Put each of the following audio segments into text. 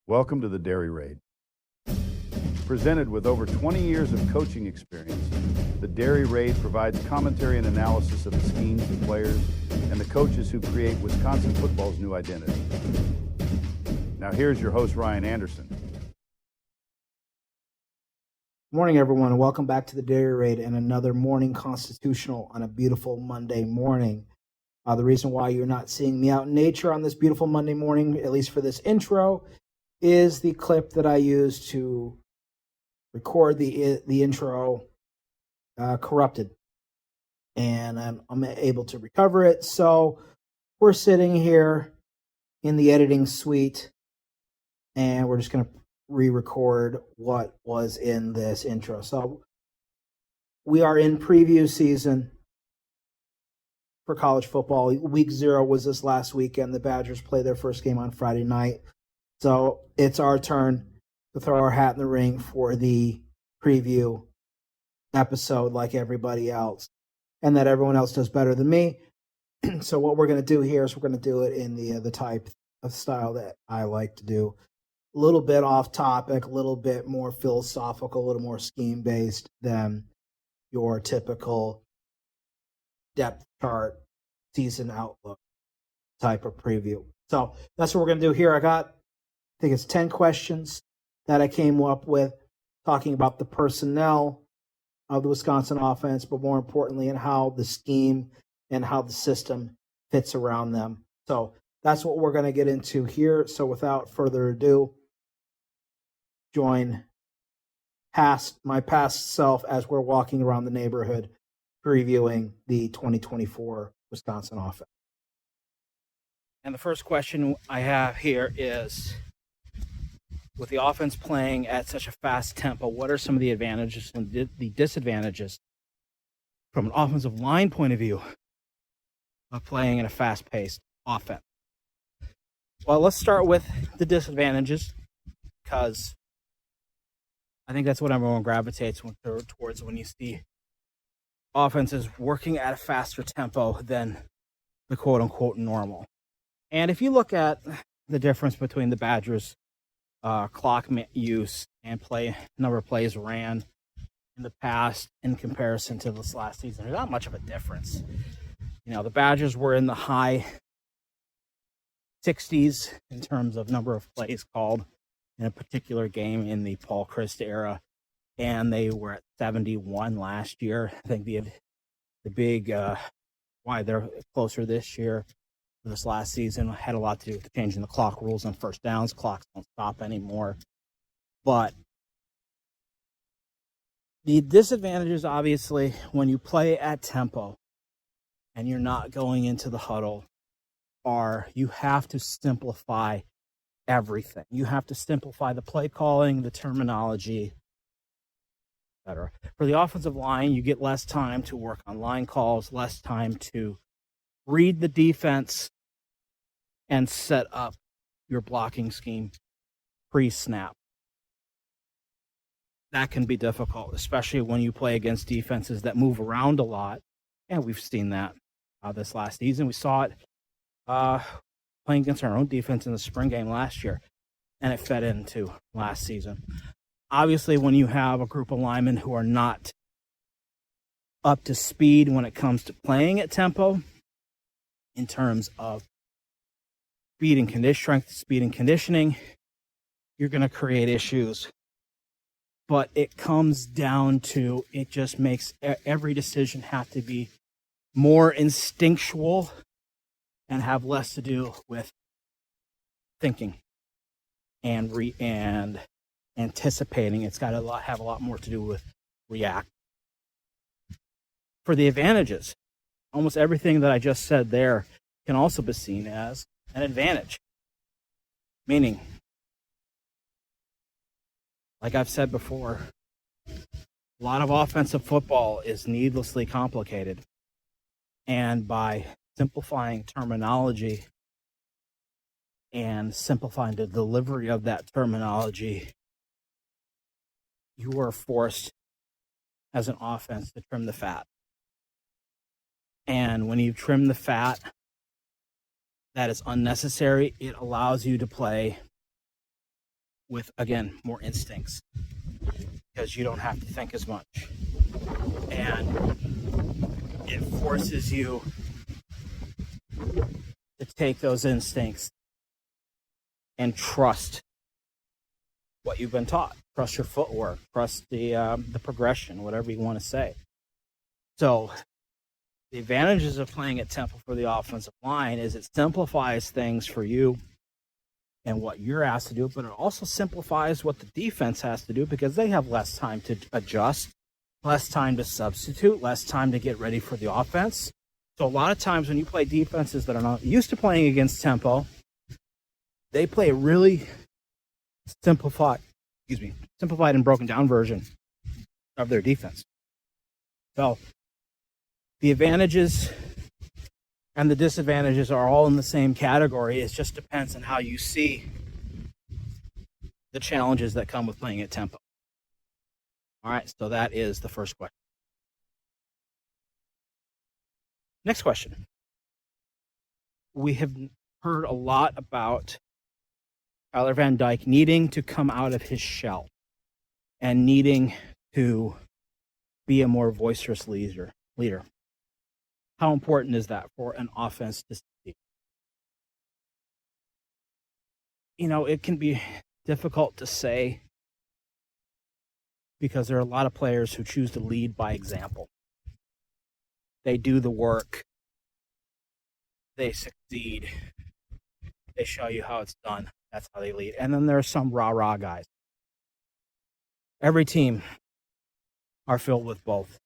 Welcome to the Dairy Raid. Presented with over 20 years of coaching experience, the Dairy Raid provides commentary and analysis of the schemes, the players, and the coaches who create Wisconsin football's new identity. Now here's your host, Ryan Anderson. Morning, everyone, and welcome back to the Dairy Raid and another morning constitutional on a beautiful Monday morning. The reason why you're not seeing me out in nature on this beautiful Monday morning, at least for this intro, is the clip that I used to record the intro corrupted, and I'm able to recover it. So we're sitting here in the editing suite, and we're just going to re-record what was in this intro. So we are in preview season for college football. Week 0 was this last weekend. The Badgers play their first game on Friday night. So it's our turn to throw our hat in the ring for the preview episode like everybody else, and that everyone else does better than me. So what we're going to do here is we're going to do it in the type of style that I like to do. A little bit off topic, a little bit more philosophical, a little more scheme-based than your typical depth chart, season outlook type of preview. So that's what we're going to do here. I think it's 10 questions that I came up with talking about the personnel of the Wisconsin offense, but more importantly, and how the scheme and how the system fits around them. So that's what we're going to get into here. So without further ado, join my past self as we're walking around the neighborhood previewing the 2024 Wisconsin offense. And the first question I have here is, with the offense playing at such a fast tempo, what are some of the advantages and the disadvantages from an offensive line point of view of playing in a fast-paced offense? Well, let's start with the disadvantages, because I think that's what everyone gravitates towards when you see offenses working at a faster tempo than the quote-unquote normal. And if you look at the difference between the Badgers' clock use and number of plays ran in the past in comparison to this last season, there's not much of a difference. You know, the Badgers were in the high 60s in terms of number of plays called in a particular game in the Paul Chryst era, and they were at 71 last year. I think the big why they're closer this year, this last season, had a lot to do with changing the clock rules on first downs. Clocks don't stop anymore. But the disadvantages, obviously, when you play at tempo and you're not going into the huddle, are you have to simplify everything. You have to simplify the play calling, the terminology, etc. For the offensive line, you get less time to work on line calls, less time to read the defense and set up your blocking scheme pre-snap. That can be difficult, especially when you play against defenses that move around a lot. And we've seen that this last season. We saw it playing against our own defense in the spring game last year, and it fed into last season. Obviously, when you have a group of linemen who are not up to speed when it comes to playing at tempo, in terms of speed and conditioning, you're going to create issues. But it comes down to, it just makes every decision have to be more instinctual and have less to do with thinking and anticipating. It's got to have a lot more to do with react. For the advantages, almost everything that I just said there can also be seen as an advantage. Meaning, like I've said before, a lot of offensive football is needlessly complicated. And by simplifying terminology and simplifying the delivery of that terminology, you are forced as an offense to trim the fat. And when you trim the fat that is unnecessary, it allows you to play with, again, more instincts, because you don't have to think as much. And it forces you to take those instincts and trust what you've been taught. Trust your footwork. Trust the progression, whatever you want to say. So the advantages of playing at Temple for the offensive line is it simplifies things for you and what you're asked to do, but it also simplifies what the defense has to do, because they have less time to adjust, less time to substitute, less time to get ready for the offense. So a lot of times when you play defenses that are not used to playing against tempo, they play a really simplified and broken down version of their defense. So the advantages and the disadvantages are all in the same category. It just depends on how you see the challenges that come with playing at tempo. All right, so that is the first question. Next question. We have heard a lot about Tyler Van Dyke needing to come out of his shell and needing to be a more boisterous leader. How important is that for an offense to succeed? You know, it can be difficult to say, because there are a lot of players who choose to lead by example. They do the work. They succeed. They show you how it's done. That's how they lead. And then there are some rah-rah guys. Every team are filled with both.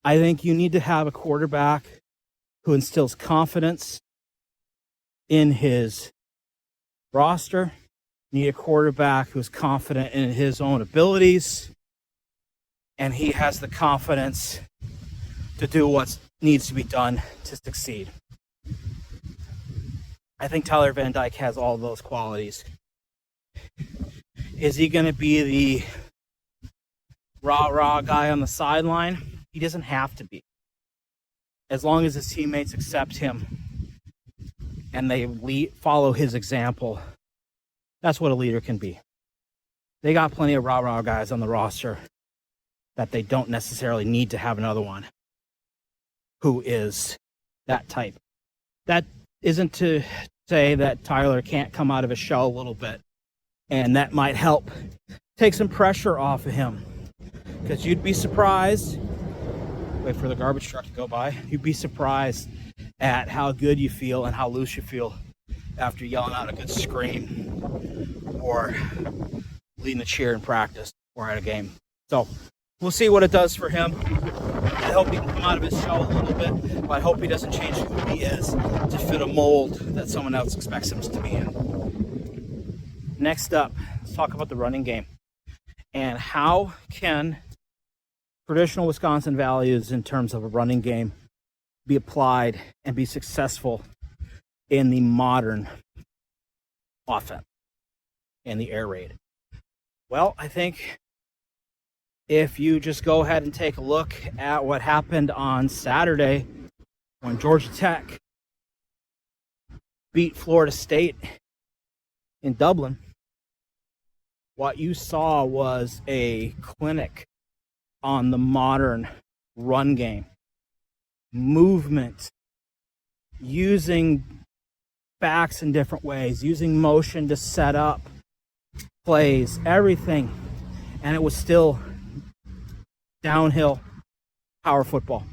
I think you need to have a quarterback who instills confidence in his roster. You need a quarterback who's confident in his own abilities, and he has the confidence to do what needs to be done to succeed. I think Tyler Van Dyke has all those qualities. Is he going to be the rah-rah guy on the sideline? He doesn't have to be. As long as his teammates accept him and they follow his example, that's what a leader can be. They got plenty of rah-rah guys on the roster that they don't necessarily need to have another one who is that type. That isn't to say that Tyler can't come out of his shell a little bit, and that might help take some pressure off of him, because you'd be surprised. Wait for the garbage truck to go by. You'd be surprised at how good you feel and how loose you feel after yelling out a good scream or leading a cheer in practice or at a game. So we'll see what it does for him. I hope he can come out of his shell a little bit, but I hope he doesn't change who he is to fit a mold that someone else expects him to be in. Next up, let's talk about the running game and how can traditional Wisconsin values in terms of a running game be applied and be successful in the modern offense and the air raid. Well, I think if you just go ahead and take a look at what happened on Saturday when Georgia Tech beat Florida State in Dublin, what you saw was a clinic on the modern run game. Movement, using backs in different ways, using motion to set up plays, everything. And it was still downhill power football.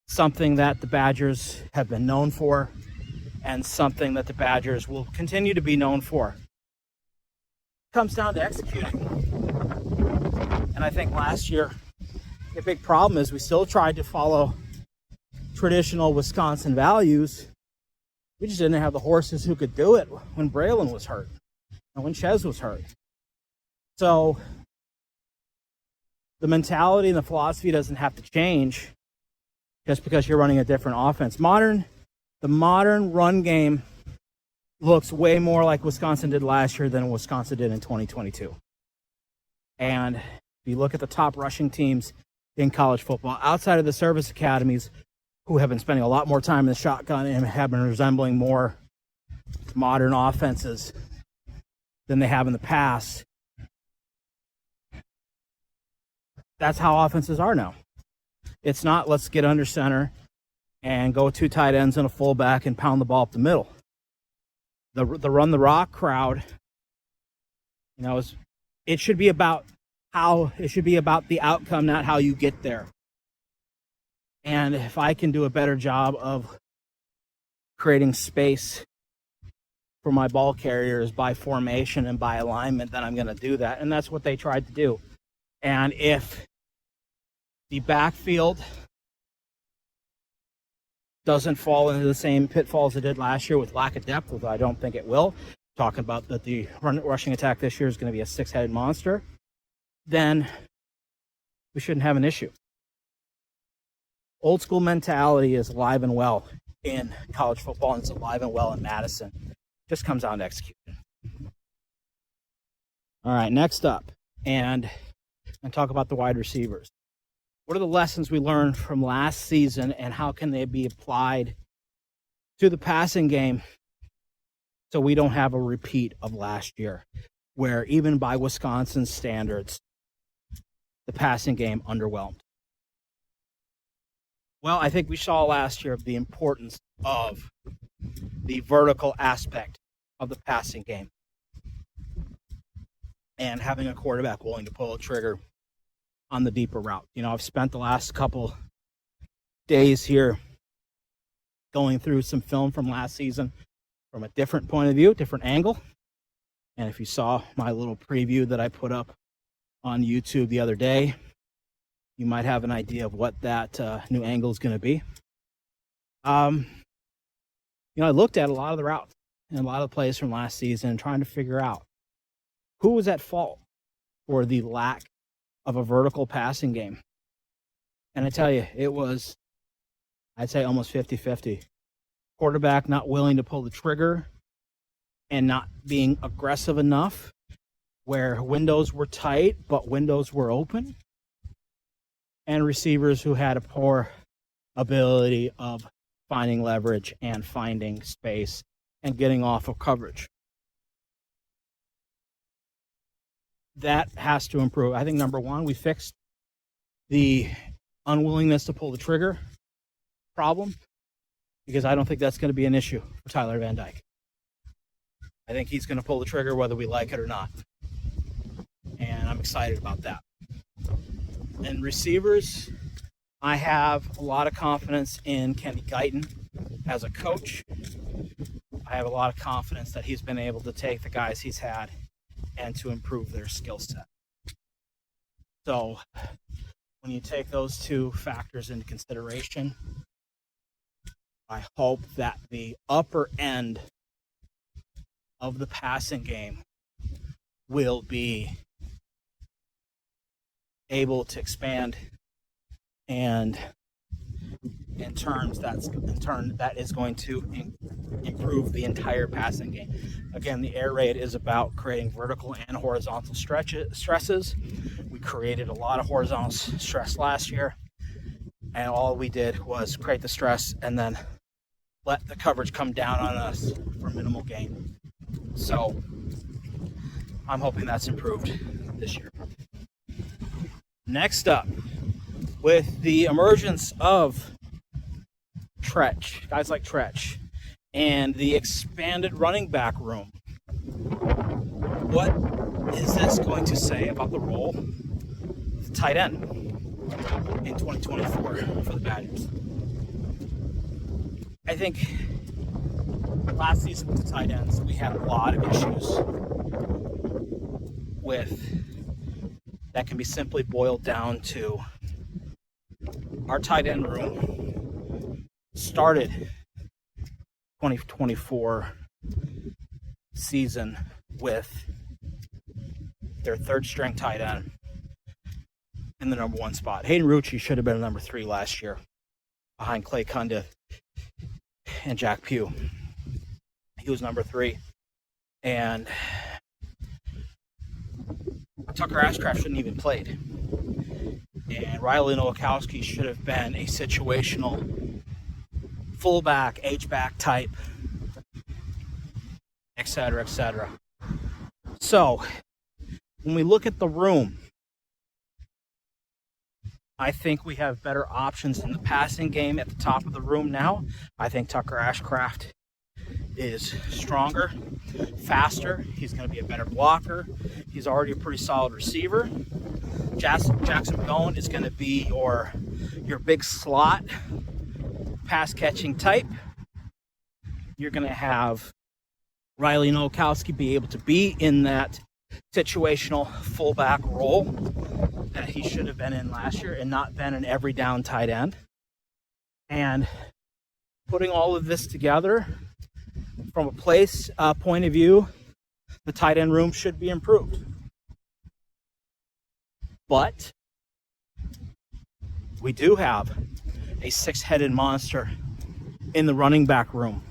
Something that the Badgers have been known for, and something that the Badgers will continue to be known for. It comes down to executing. And I think last year, the big problem is we still tried to follow traditional Wisconsin values. We just didn't have the horses who could do it when Braylon was hurt and when Ches was hurt. So the mentality and the philosophy doesn't have to change just because you're running a different offense. The modern run game looks way more like Wisconsin did last year than Wisconsin did in 2022. And if you look at the top rushing teams in college football, outside of the service academies, who have been spending a lot more time in the shotgun and have been resembling more modern offenses, than they have in the past. That's how offenses are now. It's not let's get under center and go 2 tight ends and a fullback and pound the ball up the middle. The run the rock crowd, it should be about the outcome, not how you get there. And if I can do a better job of creating space for my ball carriers by formation and by alignment, then I'm going to do that. And that's what they tried to do. And if the backfield doesn't fall into the same pitfalls it did last year with lack of depth, which I don't think it will, talking about that the rushing attack this year is going to be a 6-headed monster, then we shouldn't have an issue. Old school mentality is alive and well in college football, and it's alive and well in Madison. Just comes down to execution. All right, next up, and talk about the wide receivers. What are the lessons we learned from last season, and how can they be applied to the passing game so we don't have a repeat of last year, where even by Wisconsin standards, the passing game underwhelmed? Well, I think we saw last year the importance of the vertical aspect of the passing game and having a quarterback willing to pull a trigger on the deeper route. I've spent the last couple days here going through some film from last season from a different point of view, different angle. And if you saw my little preview that I put up on YouTube the other day, you might have an idea of what that new angle is going to be. I looked at a lot of the routes and a lot of the plays from last season, trying to figure out who was at fault for the lack of a vertical passing game. And I tell you, it was, I'd say, almost 50-50. Quarterback not willing to pull the trigger and not being aggressive enough where windows were tight, but windows were open. And receivers who had a poor ability of finding leverage and finding space and getting off of coverage. That has to improve. I think number one, we fixed the unwillingness to pull the trigger problem, because I don't think that's going to be an issue for Tyler Van Dyke. I think he's going to pull the trigger whether we like it or not. And I'm excited about that. And receivers, I have a lot of confidence in Kenny Guyton as a coach. I have a lot of confidence that he's been able to take the guys he's had and to improve their skill set. So when you take those two factors into consideration, I hope that the upper end of the passing game will be able to expand, and in turn that is going to improve the entire passing game. Again, the air raid is about creating vertical and horizontal stresses. We created a lot of horizontal stress last year, and all we did was create the stress and then let the coverage come down on us for minimal gain. So I'm hoping that's improved this year. Next up, with the emergence of Tretch, guys like Tretch, and the expanded running back room, what is this going to say about the role of the tight end in 2024 for the Badgers? I think last season with the tight ends, we had a lot of issues with that can be simply boiled down to our tight end room started 2024 season with their third string tight end in the number one spot. Hayden Rucci should have been number 3 last year behind Clay Cundiff and Jack Pugh. He was number 3. And Tucker Ashcraft shouldn't even played. And Riley Nowakowski should have been a situational fullback, H-back type, etc., etc. So when we look at the room, I think we have better options in the passing game at the top of the room now. I think Tucker Ashcraft is stronger, faster. He's going to be a better blocker. He's already a pretty solid receiver. Jackson Bowen is going to be your big slot pass catching type. You're going to have Riley Nowakowski be able to be in that situational fullback role that he should have been in last year and not been an every down tight end. And putting all of this together from a place point of view, the tight end room should be improved. But we do have a six-headed monster in the running back room.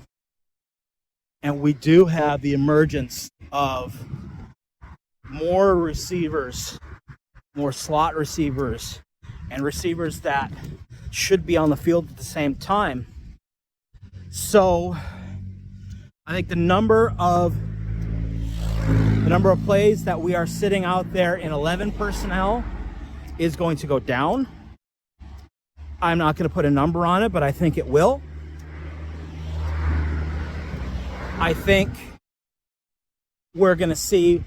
And we do have the emergence of more receivers, more slot receivers, and receivers that should be on the field at the same time. So I think the number of plays that we are sitting out there in 11 personnel is going to go down. I'm not going to put a number on it, but I think it will. I think we're going to see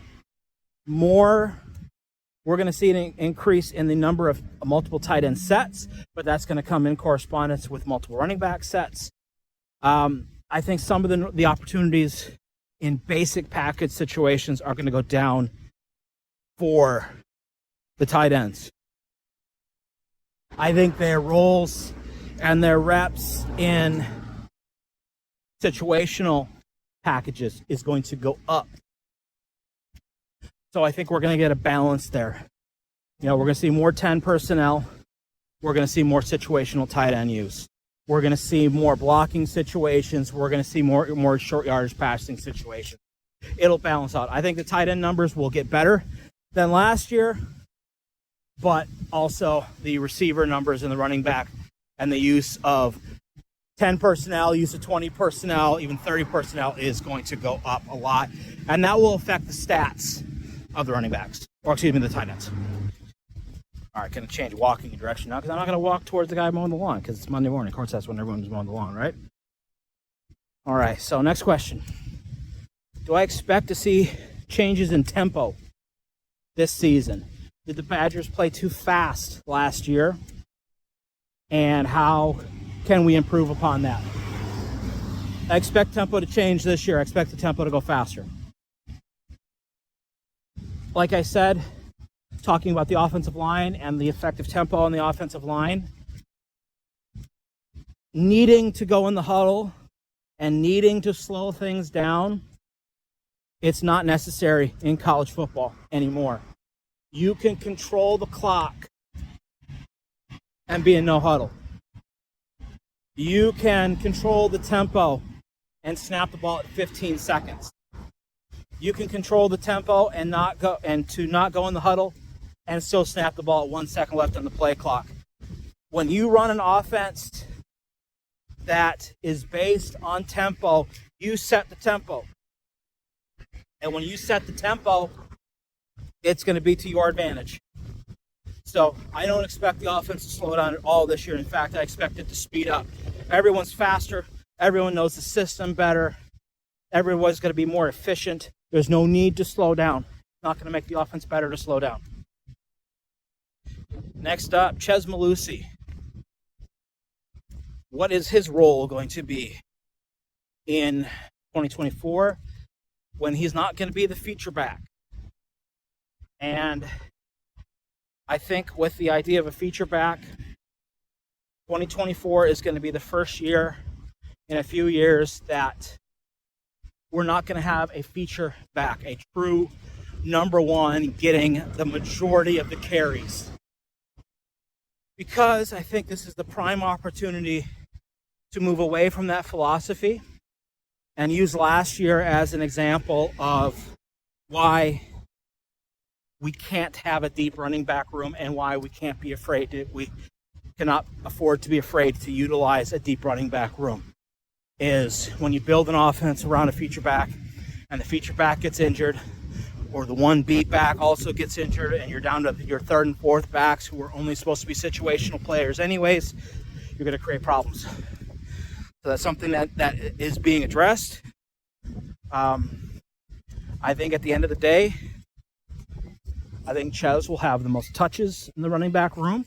an increase in the number of multiple tight end sets, but that's going to come in correspondence with multiple running back sets. I think some of the opportunities in basic package situations are going to go down for the tight ends. I think their roles and their reps in situational packages is going to go up. So I think we're going to get a balance there. We're going to see more 10 personnel. We're going to see more situational tight end use. We're going to see more blocking situations. We're going to see more short yardage passing situations. It'll balance out. I think the tight end numbers will get better than last year, but also the receiver numbers and the running back and the use of 10 personnel, use of 20 personnel, even 30 personnel is going to go up a lot. And that will affect the stats of the running backs, or excuse me, the tight ends. All right, going to change walking direction now because I'm not going to walk towards the guy mowing the lawn because it's Monday morning. Of course, that's when everyone's mowing the lawn, right? All right, so next question. Do I expect to see changes in tempo this season? Did the Badgers play too fast last year? And how can we improve upon that? I expect tempo to change this year. I expect the tempo to go faster. Like I said, talking about the offensive line and the effective tempo on the offensive line, needing to go in the huddle and needing to slow things down, it's not necessary in college football anymore. You can control the clock and be in no huddle. You can control the tempo and snap the ball at 15 seconds. You can control the tempo and not go in the huddle and still snap the ball at 1 second left on the play clock. When you run an offense that is based on tempo, you set the tempo. And when you set the tempo, it's going to be to your advantage. So I don't expect the offense to slow down at all this year. In fact, I expect it to speed up. Everyone's faster. Everyone knows the system better. Everyone's going to be more efficient. There's no need to slow down. It's not going to make the offense better to slow down. Next up, Chez Mellusi. What is his role going to be in 2024 when he's not going to be the feature back? And I think with the idea of a feature back, 2024 is going to be the first year in a few years that we're not going to have a feature back, a true number one getting the majority of the carries. Because I think this is the prime opportunity to move away from that philosophy and use last year as an example of why we can't have a deep running back room and why we can't be afraid to, we cannot afford to be afraid to utilize a deep running back room. Is when you build an offense around a feature back and the feature back gets injured or the one beat back also gets injured, and you're down to your third and fourth backs who are only supposed to be situational players anyways, you're going to create problems. So that's something that is being addressed. I think at the end of the day, I think Ches will have the most touches in the running back room.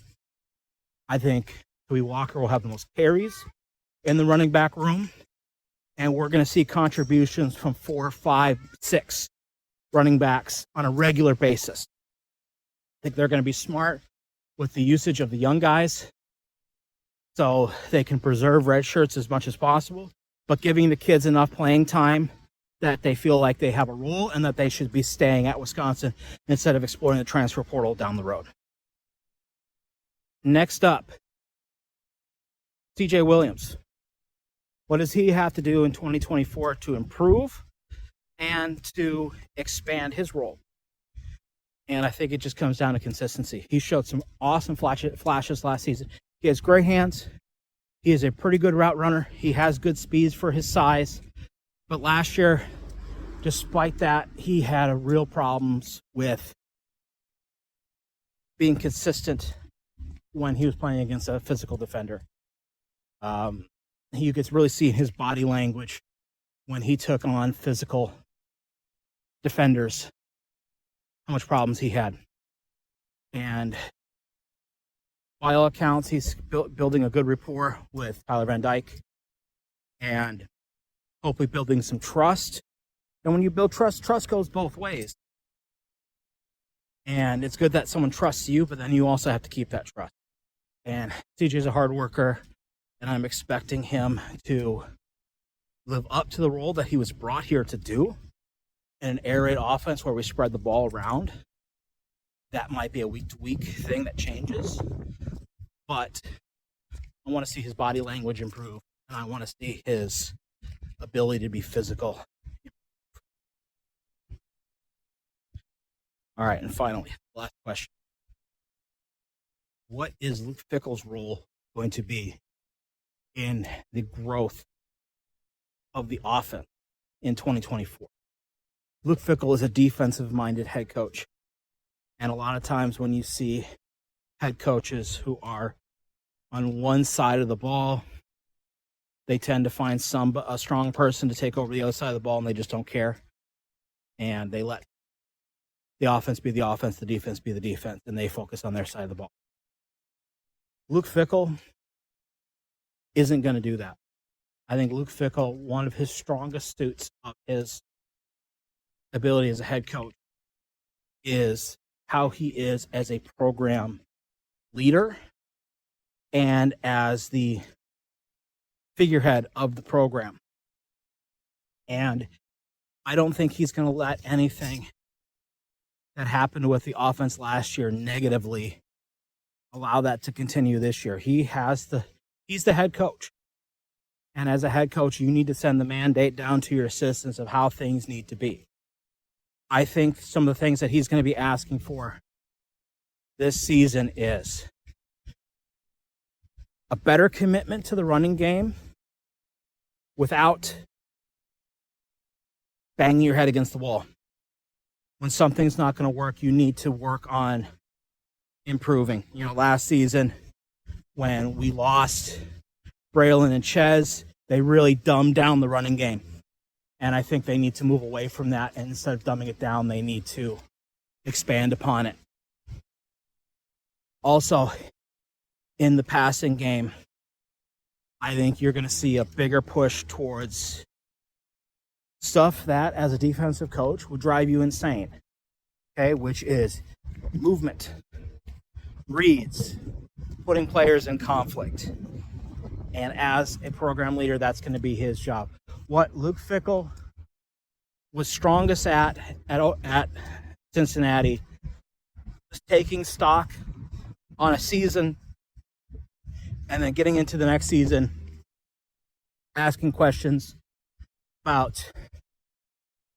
I think Tui Walker will have the most carries in the running back room. And we're going to see contributions from 4, 5, 6 running backs on a regular basis. I think they're going to be smart with the usage of the young guys so they can preserve red shirts as much as possible, but giving the kids enough playing time that they feel like they have a role and that they should be staying at Wisconsin instead of exploring the transfer portal down the road. Next up, TJ Williams. What does he have to do in 2024 to improve and to expand his role? And I think it just comes down to consistency. He showed some awesome flashes last season. He has great hands. He is a pretty good route runner. He has good speeds for his size. But last year, despite that, he had real problems with being consistent when he was playing against a physical defender. You could really see in his body language when he took on physical defenders how much problems he had. And by all accounts, he's building a good rapport with Tyler Van Dyke and hopefully building some trust. And when you build trust, trust goes both ways. And it's good that someone trusts you, but then you also have to keep that trust. And TJ's a hard worker, and I'm expecting him to live up to the role that he was brought here to do in an air raid offense where we spread the ball around. That might be a week-to-week thing that changes. But I want to see his body language improve, and I want to see his ability to be physical. All right, and finally, last question. What is Luke Fickell's role going to be in the growth of the offense in 2024? Luke Fickell is a defensive-minded head coach. And a lot of times when you see head coaches who are on one side of the ball, they tend to find a strong person to take over the other side of the ball, and they just don't care. And they let the offense be the offense, the defense be the defense, and they focus on their side of the ball. Luke Fickell isn't going to do that. I think Luke Fickell, one of his strongest suits of his ability as a head coach is how he is as a program leader and as the figurehead of the program. And I don't think he's going to let anything that happened with the offense last year negatively allow that to continue this year. He's the head coach. And as a head coach, you need to send the mandate down to your assistants of how things need to be. I think some of the things that he's going to be asking for this season is a better commitment to the running game without banging your head against the wall. When something's not going to work, you need to work on improving. Last season when we lost Braylon and Ches, they really dumbed down the running game. And I think they need to move away from that. And instead of dumbing it down, they need to expand upon it. Also, in the passing game, I think you're going to see a bigger push towards stuff that, as a defensive coach, would drive you insane. Okay, which is movement, reads, putting players in conflict. And as a program leader, that's going to be his job. What Luke Fickell was strongest at Cincinnati was taking stock on a season and then getting into the next season, asking questions about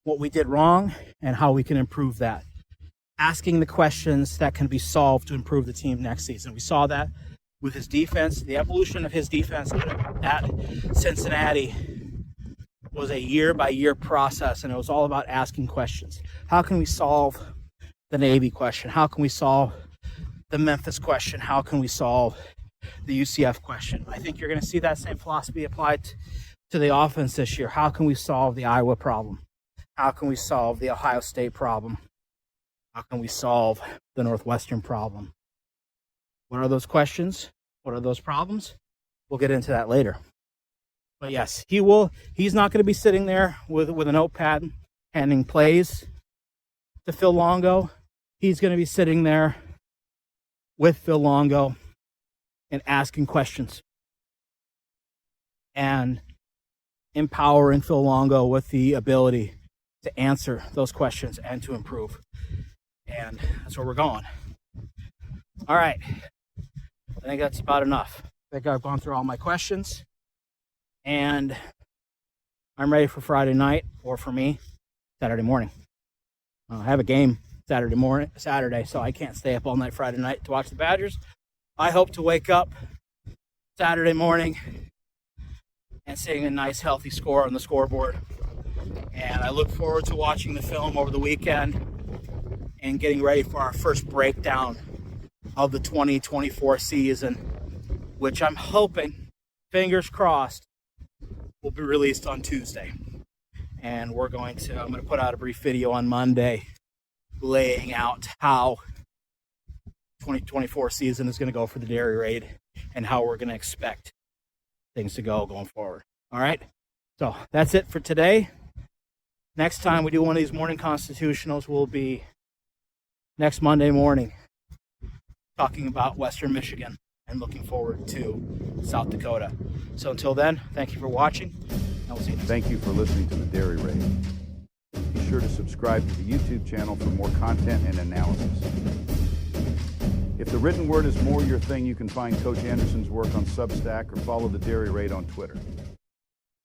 what we did wrong and how we can improve that. Asking the questions that can be solved to improve the team next season. We saw that with his defense, the evolution of his defense at Cincinnati was a year-by-year process, and it was all about asking questions. How can we solve the Navy question? How can we solve the Memphis question? How can we solve the UCF question? I think you're going to see that same philosophy applied to the offense this year. How can we solve the Iowa problem? How can we solve the Ohio State problem? How can we solve the Northwestern problem? What are those questions? What are those problems? We'll get into that later. But yes, he's not going to be sitting there with a notepad handing plays to Phil Longo. He's going to be sitting there with Phil Longo and asking questions and empowering Phil Longo with the ability to answer those questions and to improve. And that's where we're going. All right. I think that's about enough. I think I've gone through all my questions. And I'm ready for Friday night, or for me, Saturday morning. I have a game Saturday, so I can't stay up all night Friday night to watch the Badgers. I hope to wake up Saturday morning and seeing a nice, healthy score on the scoreboard. And I look forward to watching the film over the weekend and getting ready for our first breakdown of the 2024 season, which I'm hoping, fingers crossed, will be released on Tuesday. And I'm going to put out a brief video on Monday laying out how 2024 season is going to go for the Dairy Raid and how we're going to expect things to go going forward. All right. So that's it for today. Next time we do one of these morning constitutionals will be next Monday morning, talking about Western Michigan and looking forward to South Dakota. So until then, thank you for watching, and we'll see you next time. Thank you for listening to the Dairy Raid. Be sure to subscribe to the YouTube channel for more content and analysis. If the written word is more your thing, you can find Coach Anderson's work on Substack or follow the Dairy Raid on Twitter.